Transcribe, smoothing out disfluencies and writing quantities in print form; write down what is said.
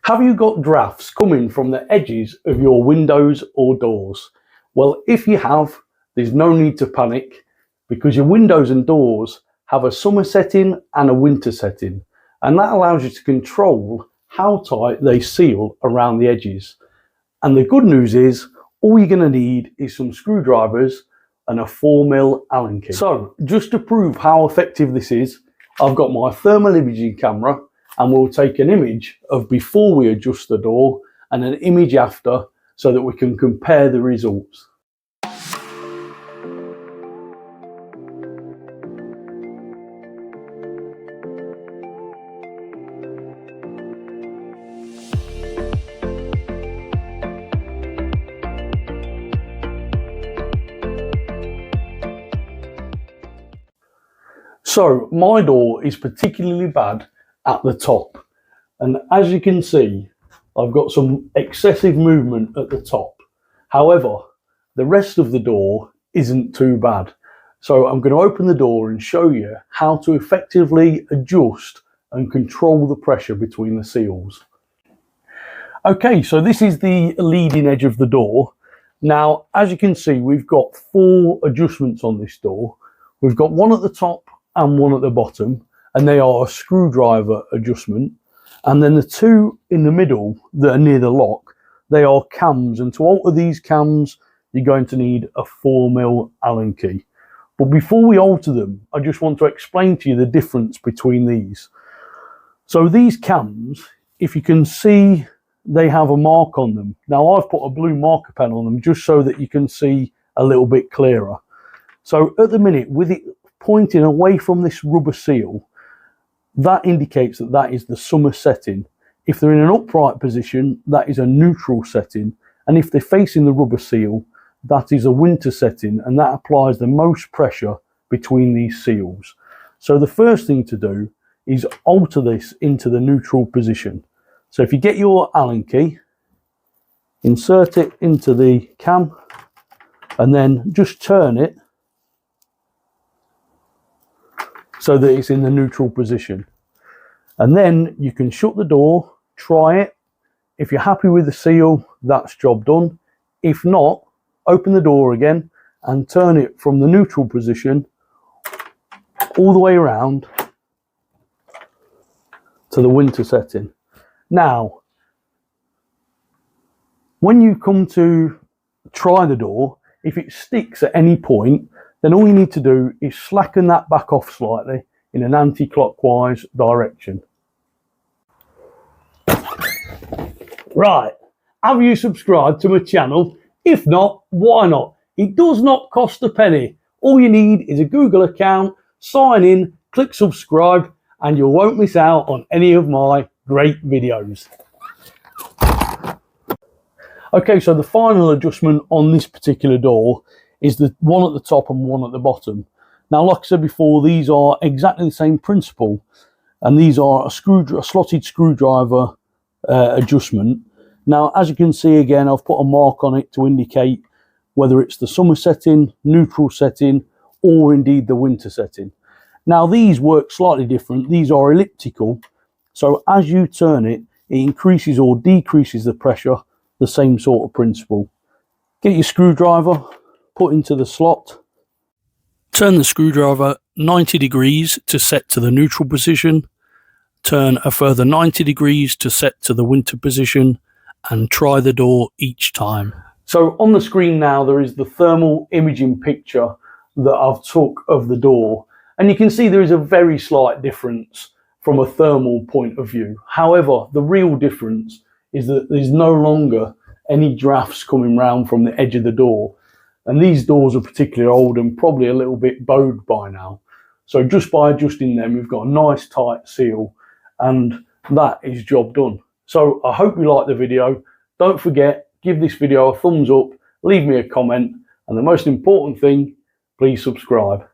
Have you got drafts coming from the edges of your windows or doors? Well, if you have, there's no need to panic because your windows and doors have a summer setting and a winter setting, and that allows you to control how tight they seal around the edges. And the good news is all you're going to need is some screwdrivers and a 4mm Allen key. So just to prove how effective this is, I've got my thermal imaging camera and we'll take an image of before we adjust the door and an image after so that we can compare the results. So my door is particularly bad at the top, and as you can see I've got some excessive movement at the top. However, the rest of the door isn't too bad, so I'm going to open the door and show you how to effectively adjust and control the pressure between the seals. Okay, so this is the leading edge of the door. Now as you can see, we've got 4 adjustments on this door. We've got one at the top and one at the bottom, and they are a screwdriver adjustment, and then the 2 in the middle that are near the lock, they are cams, and to alter these cams you're going to need a 4mm Allen key. But before we alter them, I just want to explain to you the difference between these. So these cams, if you can see, they have a mark on them. Now I've put a blue marker pen on them just so that you can see a little bit clearer. So at the minute, with it pointing away from this rubber seal, that indicates that that is the summer setting. If they're in an upright position, that is a neutral setting, and if they're facing the rubber seal, that is a winter setting, and that applies the most pressure between these seals. So the first thing to do is alter this into the neutral position. So if you get your Allen key, insert it into the cam and then just turn it so that it's in the neutral position, and then you can shut the door, try it. If you're happy with the seal, that's job done. If not, open the door again and turn it from the neutral position all the way around to the winter setting. Now when you come to try the door, if it sticks at any point, then all you need to do is slacken that back off slightly in an anti-clockwise direction. Right, have you subscribed to my channel? If not, why not? It does not cost a penny. All you need is a Google account, sign in, click subscribe, and you won't miss out on any of my great videos. Okay, so the final adjustment on this particular door is the one at the top and one at the bottom. Now, like I said before, these are exactly the same principle, and these are a slotted screwdriver adjustment. Now, as you can see, again, I've put a mark on it to indicate whether it's the summer setting, neutral setting, or indeed the winter setting. Now, these work slightly different. These are elliptical, so as you turn it, it increases or decreases the pressure, the same sort of principle. Get your screwdriver, put into the slot, turn the screwdriver 90 degrees to set to the neutral position, turn a further 90 degrees to set to the winter position, and try the door each time. So on the screen now there is the thermal imaging picture that I've took of the door, and you can see there is a very slight difference from a thermal point of view. However, the real difference is that there's no longer any drafts coming round from the edge of the door, and these doors are particularly old and probably a little bit bowed by now. So just by adjusting them, we've got a nice tight seal, and that is job done. So I hope you liked the video. Don't forget, give this video a thumbs up, leave me a comment, and the most important thing, please subscribe.